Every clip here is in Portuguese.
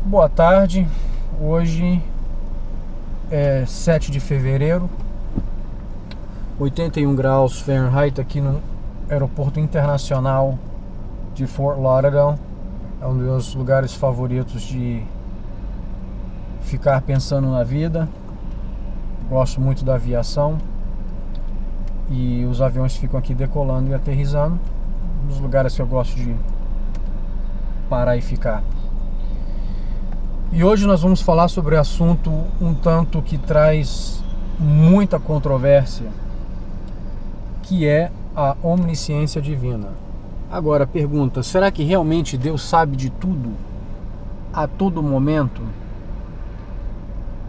Boa tarde, hoje é 7 de fevereiro, 81 graus Fahrenheit aqui no aeroporto internacional de Fort Lauderdale. É um dos meus lugares favoritos de ficar pensando na vida. Gosto muito da aviação e os aviões ficam aqui decolando e aterrissando. Um dos lugares que eu gosto de parar e ficar. E hoje nós vamos falar sobre um assunto um tanto que traz muita controvérsia, que é a onisciência divina. Agora, pergunta, será que realmente Deus sabe de tudo, a todo momento?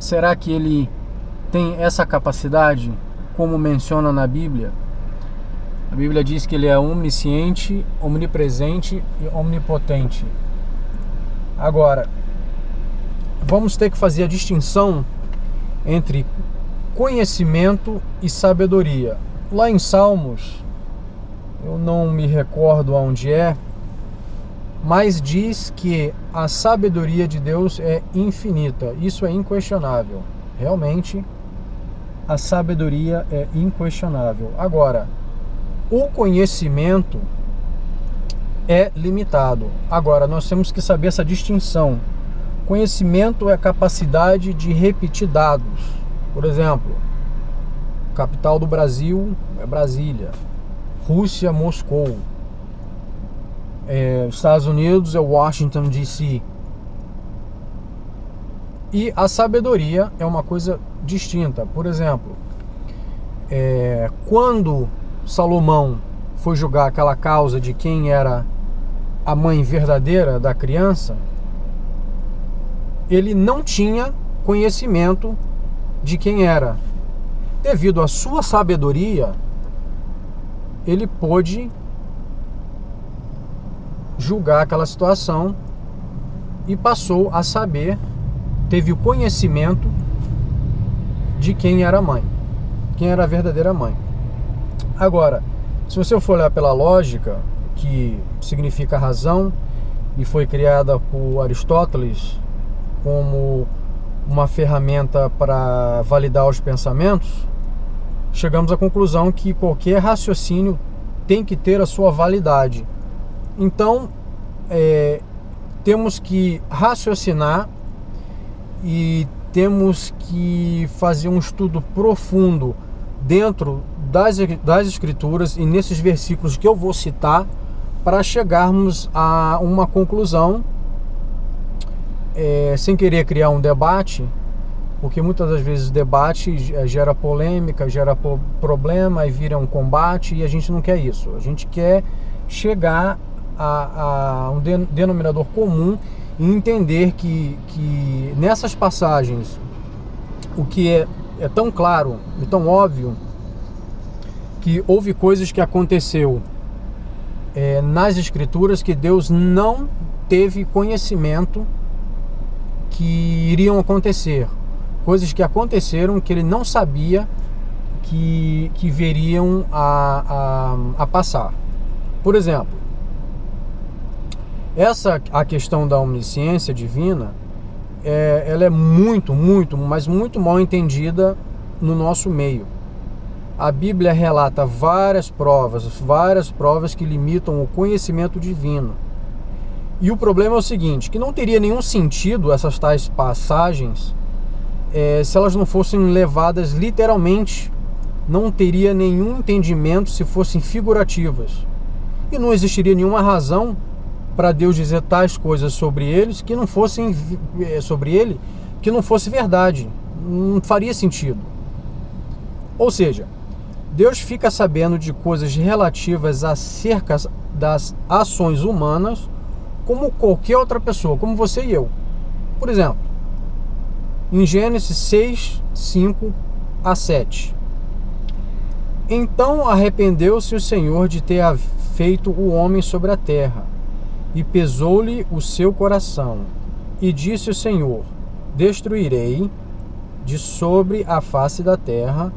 Será que Ele tem essa capacidade, como menciona na Bíblia? A Bíblia diz que Ele é onisciente, onipresente e omnipotente. Agora, vamos ter que fazer a distinção entre conhecimento e sabedoria. Lá em Salmos, eu não me recordo onde é, mas diz que a sabedoria de Deus é infinita. Isso é inquestionável. Realmente, a sabedoria é inquestionável. Agora, o conhecimento é limitado. Agora, nós temos que saber essa distinção. Conhecimento é a capacidade de repetir dados. Por exemplo, capital do Brasil é Brasília, Rússia, Moscou, Estados Unidos é Washington, D.C. E a sabedoria é uma coisa distinta. Por exemplo, quando Salomão foi julgar aquela causa de quem era a mãe verdadeira da criança, ele não tinha conhecimento de quem era. Devido à sua sabedoria, ele pôde julgar aquela situação e passou a saber, teve o conhecimento de quem era a mãe, quem era a verdadeira mãe. Agora, se você for olhar pela lógica, que significa razão, e foi criada por Aristóteles como uma ferramenta para validar os pensamentos, chegamos à conclusão que qualquer raciocínio tem que ter a sua validade. Então, temos que raciocinar e temos que fazer um estudo profundo dentro das escrituras e nesses versículos que eu vou citar para chegarmos a uma conclusão, sem querer criar um debate, porque muitas das vezes o debate gera polêmica, gera problema e vira um combate, e a gente não quer isso. A gente quer chegar a um denominador comum e entender que nessas passagens o que é tão claro e tão óbvio, que houve coisas que aconteceu nas escrituras que Deus não teve conhecimento que iriam acontecer, coisas que aconteceram que ele não sabia que veriam a passar. Por exemplo, a questão da onisciência divina, ela é muito, mas muito mal entendida no nosso meio. A Bíblia relata várias provas que limitam o conhecimento divino. E o problema é o seguinte, que não teria nenhum sentido essas tais passagens se elas não fossem levadas literalmente. Não teria nenhum entendimento se fossem figurativas. E não existiria nenhuma razão para Deus dizer tais coisas sobre eles que não fossem sobre ele, que não fosse verdade. Não faria sentido. Ou seja, Deus fica sabendo de coisas relativas acerca das ações humanas como qualquer outra pessoa, como você e eu. Por exemplo, em Gênesis 6, 5 a 7. Então arrependeu-se o Senhor de ter feito o homem sobre a terra, e pesou-lhe o seu coração. E disse o Senhor: destruirei de sobre a face da terra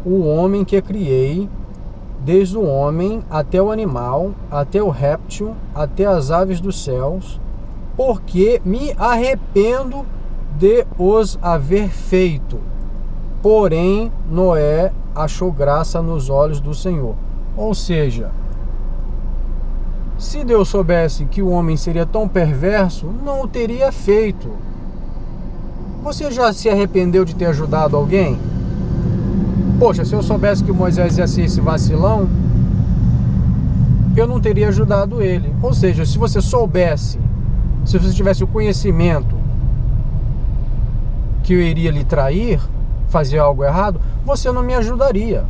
o homem que criei, desde o homem até o animal, até o réptil, até as aves dos céus, porque me arrependo de os haver feito. Porém, Noé achou graça nos olhos do Senhor. Ou seja, se Deus soubesse que o homem seria tão perverso, não o teria feito. Você já se arrependeu de ter ajudado alguém? Poxa, se eu soubesse que o Moisés ia ser esse vacilão, eu não teria ajudado ele. Ou seja, se você soubesse, se você tivesse o conhecimento que eu iria lhe trair, fazer algo errado, você não me ajudaria.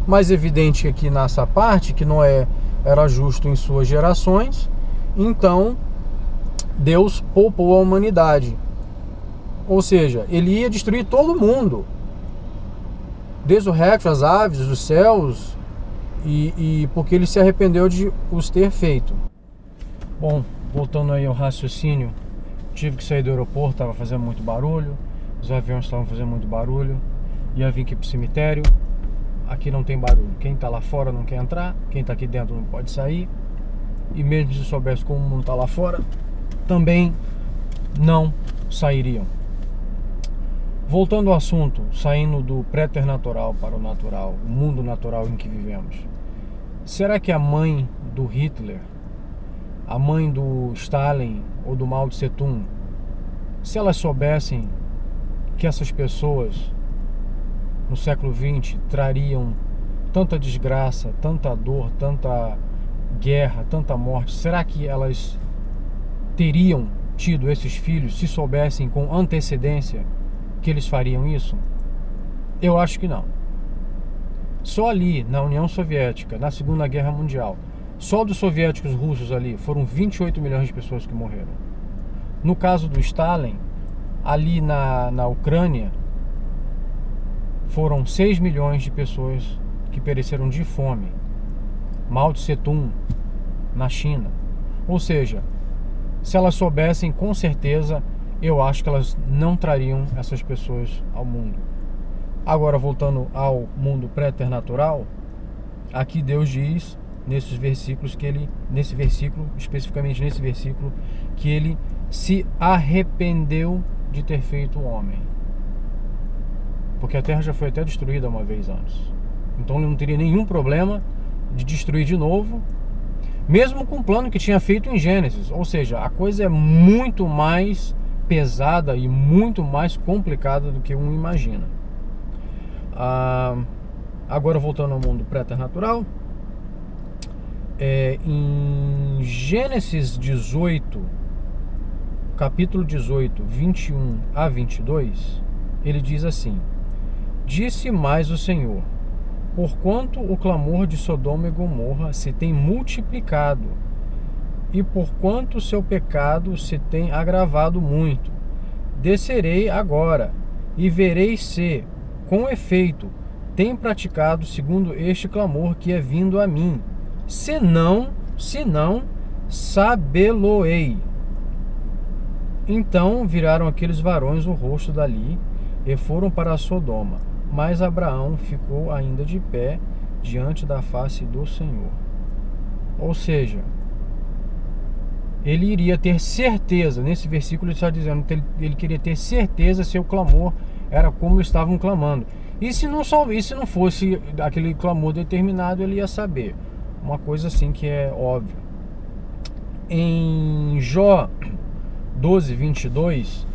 Mas é evidente aqui nessa parte que Noé era justo em suas gerações, então Deus poupou a humanidade. Ou seja, ele ia destruir todo mundo, desde o réptil, as aves, os céus, e porque ele se arrependeu de os ter feito. Bom, voltando aí ao raciocínio, tive que sair do aeroporto, estava fazendo muito barulho, os aviões estavam fazendo muito barulho, ia vir aqui pro cemitério. Aqui não tem barulho, quem está lá fora não quer entrar, quem está aqui dentro não pode sair, e mesmo se soubesse como o mundo está lá fora, também não sairiam. Voltando ao assunto, saindo do préternatural para o natural, o mundo natural em que vivemos, será que a mãe do Hitler, a mãe do Stalin ou do Mao Tse Tung, se elas soubessem que essas pessoas no século XX trariam tanta desgraça, tanta dor, tanta guerra, tanta morte, será que elas teriam tido esses filhos se soubessem com antecedência que eles fariam isso? Eu acho que não. Só ali na União Soviética, na Segunda Guerra Mundial, só dos soviéticos russos ali foram 28 milhões de pessoas que morreram. No caso do Stalin, ali na Ucrânia, foram 6 milhões de pessoas que pereceram de fome. Mao Tse Tung, na China. Ou seja, se elas soubessem, com certeza, eu acho que elas não trariam essas pessoas ao mundo. Agora, voltando ao mundo préternatural, aqui Deus diz, nesses versículos, que ele, nesse versículo, especificamente nesse versículo, que ele se arrependeu de ter feito o homem. Porque a terra já foi até destruída uma vez antes. Então ele não teria nenhum problema de destruir de novo, mesmo com o plano que tinha feito em Gênesis. Ou seja, a coisa é muito mais pesada e muito mais complicada do que um imagina. Agora voltando ao mundo préternatural, em Gênesis 18, capítulo 18, 21 a 22, ele diz assim: disse mais o Senhor, porquanto o clamor de Sodoma e Gomorra se tem multiplicado, e porquanto o seu pecado se tem agravado muito, descerei agora, e verei se, com efeito, tem praticado segundo este clamor que é vindo a mim. Se não, sabê-lo-ei. Então viraram aqueles varões o rosto dali, e foram para Sodoma. Mas Abraão ficou ainda de pé diante da face do Senhor. Ou seja, ele iria ter certeza, nesse versículo ele está dizendo que ele queria ter certeza se o clamor era como estavam clamando. E se não fosse aquele clamor determinado, ele ia saber. Uma coisa assim que é óbvio. Em Jó 12, 22,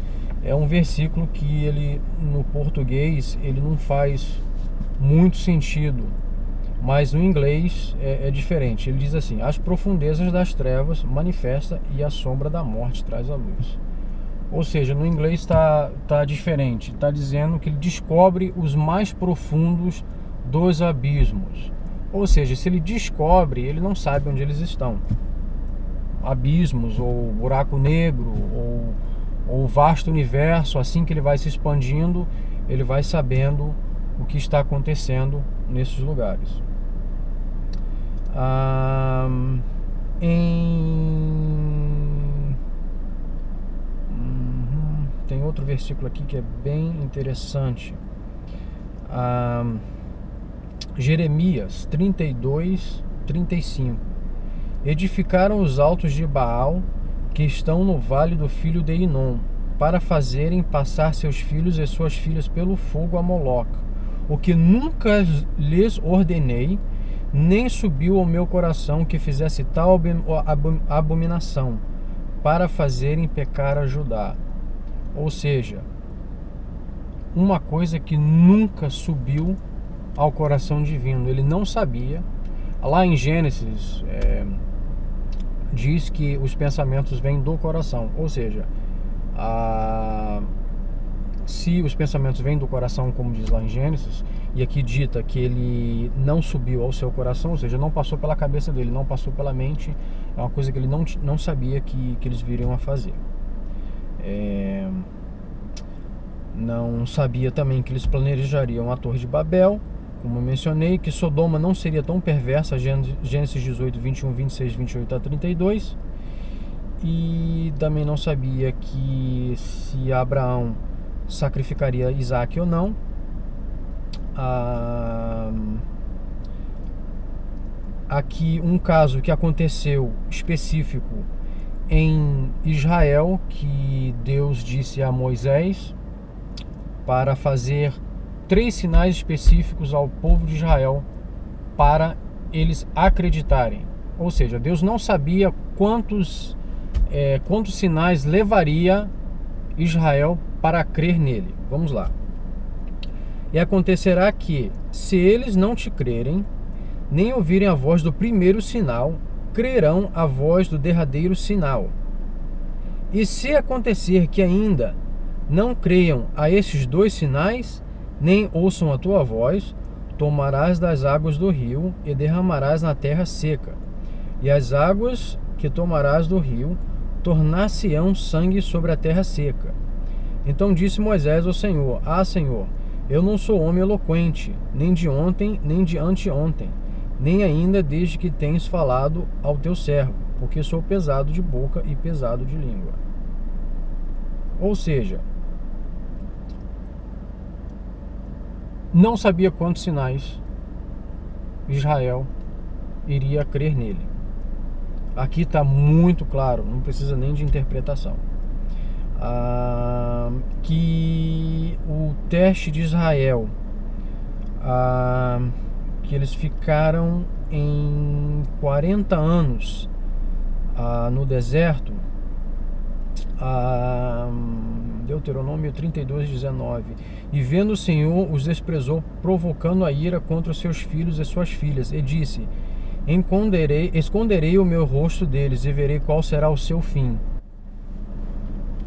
é um versículo que ele, no português, ele não faz muito sentido, mas no inglês é diferente. Ele diz assim: as profundezas das trevas manifesta e a sombra da morte traz a luz. Ou seja, no inglês está diferente, está dizendo que ele descobre os mais profundos dos abismos. Ou seja, se ele descobre, ele não sabe onde eles estão. Abismos, ou buraco negro, ou vasto universo, assim que ele vai se expandindo, ele vai sabendo o que está acontecendo nesses lugares. Tem outro versículo aqui que é bem interessante. Jeremias 32, 35. Edificaram os altos de Baal que estão no vale do filho de Inom, para fazerem passar seus filhos e suas filhas pelo fogo a Moloca, o que nunca lhes ordenei, nem subiu ao meu coração que fizesse tal abominação, para fazerem pecar a Judá. Ou seja, uma coisa que nunca subiu ao coração divino. Ele não sabia. Lá em Gênesis diz que os pensamentos vêm do coração. Ou seja, se os pensamentos vêm do coração, como diz lá em Gênesis, e aqui dita que ele não subiu ao seu coração, ou seja, não passou pela cabeça dele, não passou pela mente, é uma coisa que ele não sabia que eles viriam a fazer. Não sabia também que eles planejariam a Torre de Babel, como eu mencionei, que Sodoma não seria tão perversa, Gênesis 18, 21, 26, 28 a 32, e também não sabia que se Abraão sacrificaria Isaac ou não. Aqui um caso que aconteceu específico em Israel, que Deus disse a Moisés para fazer 3 sinais específicos ao povo de Israel para eles acreditarem. Ou seja, Deus não sabia quantos sinais levaria Israel para crer nele. Vamos lá. E acontecerá que, se eles não te crerem, nem ouvirem a voz do primeiro sinal, crerão a voz do derradeiro sinal. E se acontecer que ainda não creiam a esses 2 sinais, nem ouçam a tua voz, tomarás das águas do rio e derramarás na terra seca. E as águas que tomarás do rio tornar-se-ão sangue sobre a terra seca. Então disse Moisés ao Senhor: Senhor, eu não sou homem eloquente, nem de ontem, nem de anteontem, nem ainda desde que tens falado ao teu servo, porque sou pesado de boca e pesado de língua. Ou seja, não sabia quantos sinais Israel iria crer nele. Aqui está muito claro, não precisa nem de interpretação. Que o teste de Israel, que eles ficaram em 40 anos no deserto, Deuteronômio 32:19, e vendo o Senhor os desprezou, provocando a ira contra os seus filhos e suas filhas, e disse: esconderei o meu rosto deles e verei qual será o seu fim.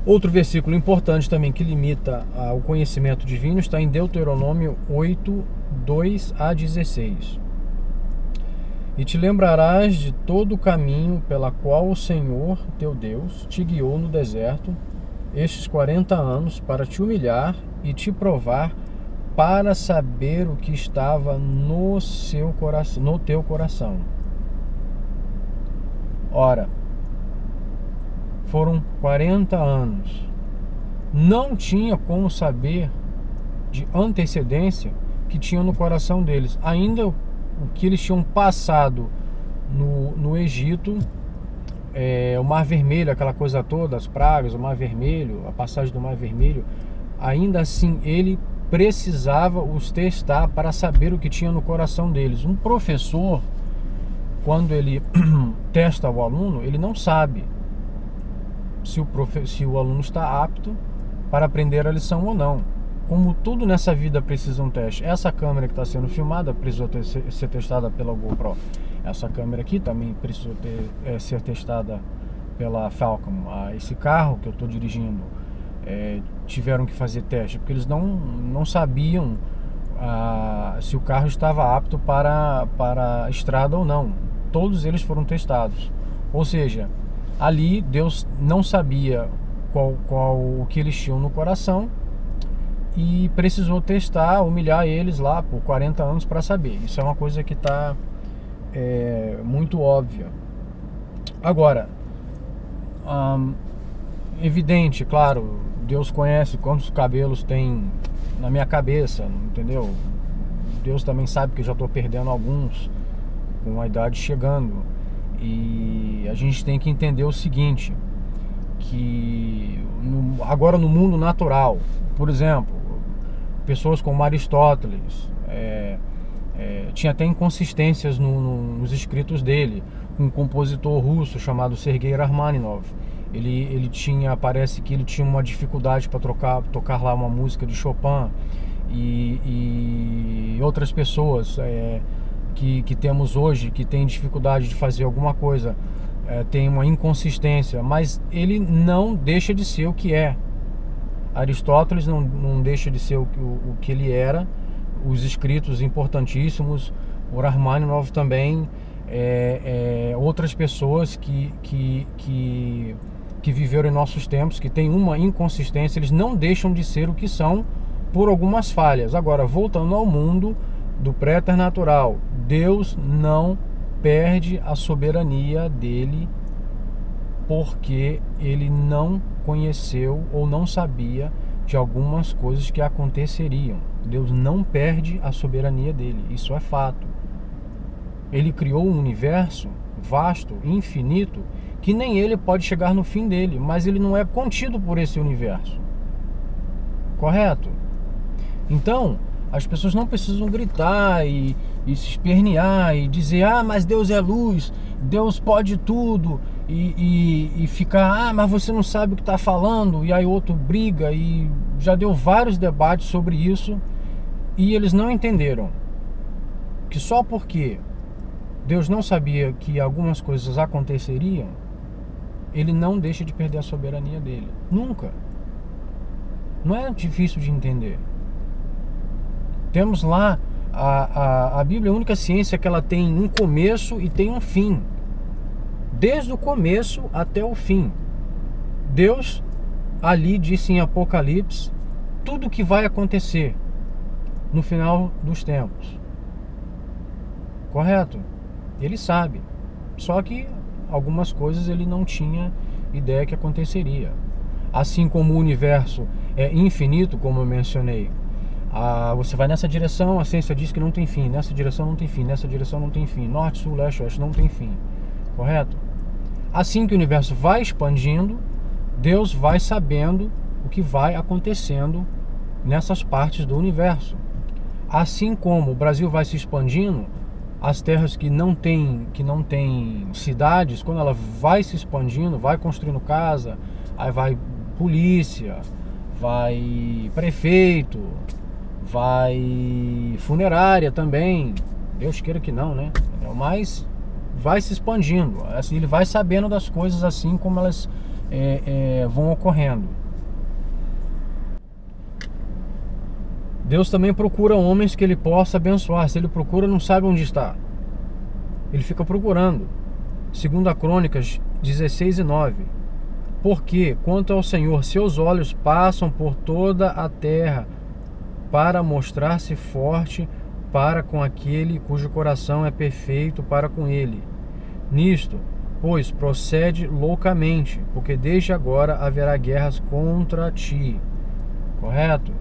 Outro versículo importante também que limita o conhecimento divino está em Deuteronômio 8, 2 a 16. E te lembrarás de todo o caminho pela qual o Senhor, teu Deus, te guiou no deserto estes 40 anos para te humilhar e te provar, para saber o que estava no teu coração. Ora, foram 40 anos. Não tinha como saber de antecedência que tinha no coração deles. Ainda o que eles tinham passado no Egito, o Mar Vermelho, aquela coisa toda, as pragas, o Mar Vermelho, a passagem do Mar Vermelho, ainda assim ele precisava os testar para saber o que tinha no coração deles. Um professor, quando ele testa o aluno, ele não sabe se o aluno está apto para aprender a lição ou não. Como tudo nessa vida precisa um teste. Essa câmera que está sendo filmada precisou ser testada pela GoPro. Essa câmera aqui também precisou ser testada pela Falcon. Esse carro que eu estou dirigindo, tiveram que fazer teste, porque eles não sabiam se o carro estava apto para a estrada ou não. Todos eles foram testados. Ou seja, ali Deus não sabia o que eles tinham no coração e precisou testar, humilhar eles lá por 40 anos para saber. Isso é uma coisa que está muito óbvia. Agora, evidente, claro, Deus conhece quantos cabelos tem na minha cabeça, entendeu? Deus também sabe que eu já estou perdendo alguns com a idade chegando. E a gente tem que entender o seguinte: agora no mundo natural, por exemplo, pessoas como Aristóteles, tinha até inconsistências nos escritos dele. Um compositor russo chamado Sergei Rachmaninov, parece que ele tinha uma dificuldade para tocar lá uma música de Chopin, e outras pessoas que temos hoje, que tem dificuldade de fazer alguma coisa, tem uma inconsistência, mas ele não deixa de ser o que é. Aristóteles não deixa de ser o que ele era. Os escritos importantíssimos, o Rachmaninov também, outras pessoas que viveram em nossos tempos, que têm uma inconsistência, eles não deixam de ser o que são por algumas falhas. Agora, voltando ao mundo do préternatural, Deus não perde a soberania dele porque ele não conheceu ou não sabia de algumas coisas que aconteceriam. Deus não perde a soberania dele, isso é fato. Ele criou um universo vasto, infinito, que nem ele pode chegar no fim dele, mas ele não é contido por esse universo. Correto? Então, as pessoas não precisam gritar e se espernear e dizer: mas Deus é luz, Deus pode tudo, e ficar: mas você não sabe o que está falando, e aí outro briga, e já deu vários debates sobre isso, e eles não entenderam que só porque Deus não sabia que algumas coisas aconteceriam, ele não deixa de perder a soberania dele. Nunca. Não é difícil de entender. Temos lá a Bíblia, a única ciência que ela tem um começo e tem um fim. Desde o começo até o fim. Deus ali disse em Apocalipse tudo o que vai acontecer no final dos tempos. Correto? Ele sabe. Só que algumas coisas ele não tinha ideia que aconteceria. Assim como o universo é infinito, como eu mencionei, você vai nessa direção, a ciência diz que não tem fim, nessa direção não tem fim, nessa direção não tem fim, norte, sul, leste, oeste, não tem fim. Correto? Assim que o universo vai expandindo, Deus vai sabendo o que vai acontecendo nessas partes do universo. Assim como o Brasil vai se expandindo, as terras que não tem cidades, quando ela vai se expandindo, vai construindo casa, aí vai polícia, vai prefeito, vai funerária também, Deus queira que não, né? Mas vai se expandindo, assim, ele vai sabendo das coisas assim como elas vão ocorrendo. Deus também procura homens que ele possa abençoar. Se ele procura, não sabe onde está. Ele fica procurando. 2 Crônicas 16:9. Porque, quanto ao Senhor, seus olhos passam por toda a terra para mostrar-se forte para com aquele cujo coração é perfeito para com ele. Nisto, pois, procede loucamente, porque desde agora haverá guerras contra ti. Correto?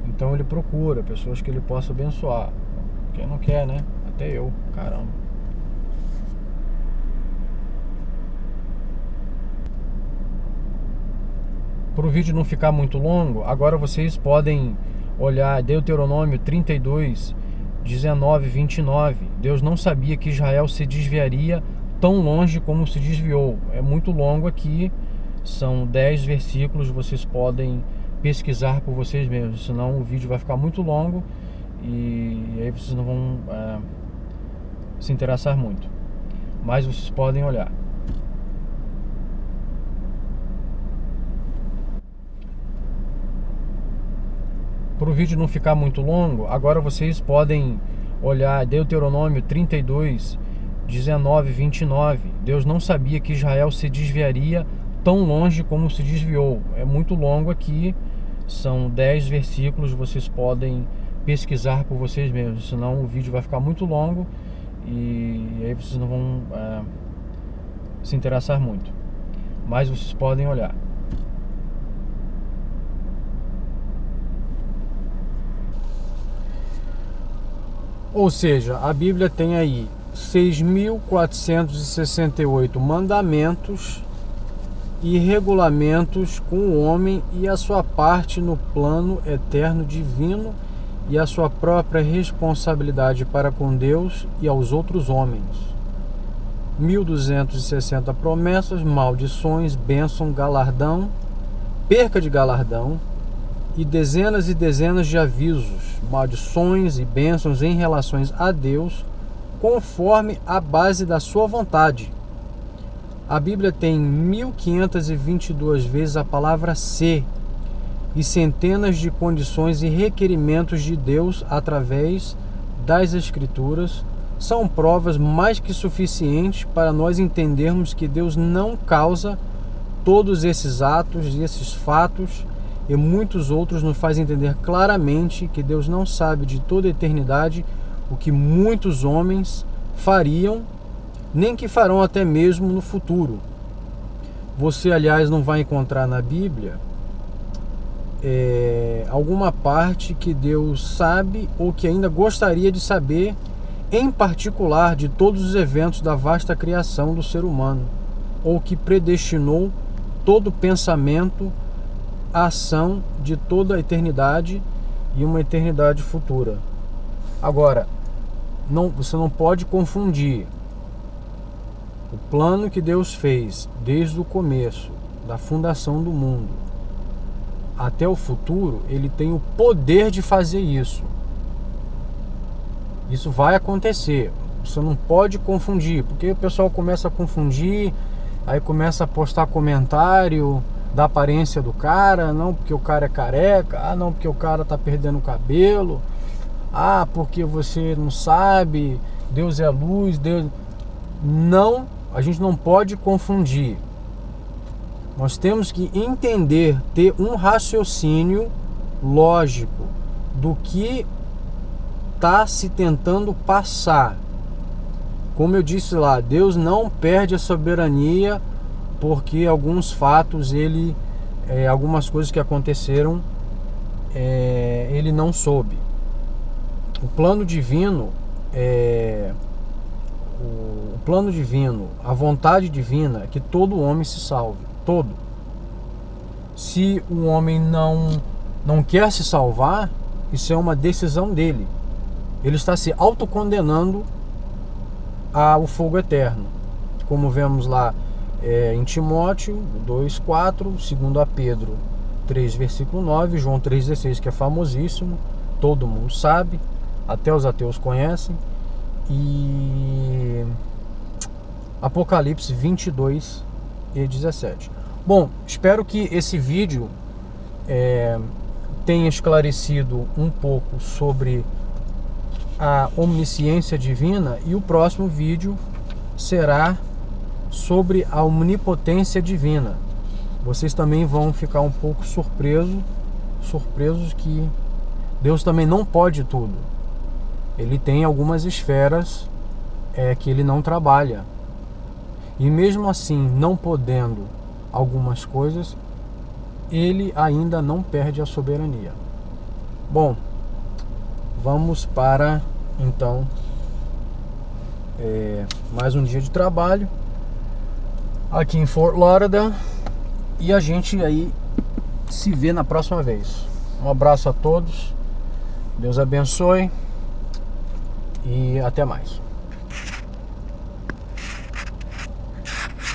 Então ele procura pessoas que ele possa abençoar. Quem não quer, né? Até eu, caramba. Para o vídeo não ficar muito longo, agora vocês podem olhar Deuteronômio 32, 19 e 29. Deus não sabia que Israel se desviaria tão longe como se desviou. É muito longo aqui, são 10 versículos, vocês podem pesquisar por vocês mesmos, senão o vídeo vai ficar muito longo e aí vocês não vão se interessar muito, mas vocês podem olhar. Para o vídeo não ficar muito longo, agora vocês podem olhar Deuteronômio 32, 19 e 29. Deus não sabia que Israel se desviaria tão longe como se desviou. É muito longo aqui, são 10 versículos, vocês podem pesquisar por vocês mesmos, senão o vídeo vai ficar muito longo e aí vocês não vão se interessar muito, mas vocês podem olhar. Ou seja, a Bíblia tem aí 6.468 mandamentos e regulamentos com o homem e a sua parte no plano eterno divino e a sua própria responsabilidade para com Deus e aos outros homens. 1260 promessas, maldições, bênção, galardão, perca de galardão e dezenas de avisos, maldições e bênçãos em relação a Deus, conforme a base da sua vontade. A Bíblia tem 1522 vezes a palavra "se" e centenas de condições e requerimentos de Deus através das Escrituras. São provas mais que suficientes para nós entendermos que Deus não causa todos esses atos e esses fatos, e muitos outros nos fazem entender claramente que Deus não sabe de toda a eternidade o que muitos homens fariam, nem que farão até mesmo no futuro. Você, aliás, não vai encontrar na Bíblia alguma parte que Deus sabe ou que ainda gostaria de saber, em particular de todos os eventos da vasta criação do ser humano, ou que predestinou todo o pensamento, a ação de toda a eternidade e uma eternidade futura. Agora, você não pode confundir o plano que Deus fez desde o começo, da fundação do mundo, até o futuro. Ele tem o poder de fazer isso. Isso vai acontecer. Você não pode confundir, porque o pessoal começa a confundir, aí começa a postar comentário da aparência do cara, não porque o cara é careca, não porque o cara tá perdendo o cabelo, porque você não sabe, Deus é luz, Deus... Não, a gente não pode confundir. Nós temos que entender, ter um raciocínio lógico do que está se tentando passar. Como eu disse lá, Deus não perde a soberania porque alguns fatos, algumas coisas que aconteceram, ele não soube. O plano divino, a vontade divina é que todo homem se salve, todo. Se o homem não quer se salvar, isso é uma decisão dele. Ele está se autocondenando ao fogo eterno, como vemos lá em Timóteo 2,4, 2 Pedro 3, versículo 9, João 3,16, que é famosíssimo, todo mundo sabe, até os ateus conhecem, e Apocalipse 22 e 17. Bom, espero que esse vídeo tenha esclarecido um pouco sobre a onisciência divina, e o próximo vídeo será sobre a onipotência divina. Vocês também vão ficar um pouco surpresos que Deus também não pode tudo. Ele tem algumas esferas que ele não trabalha, e mesmo assim, não podendo algumas coisas, ele ainda não perde a soberania. Bom, vamos para então mais um dia de trabalho aqui em Fort Lauderdale, e a gente aí se vê na próxima vez. Um abraço a todos, Deus abençoe e até mais.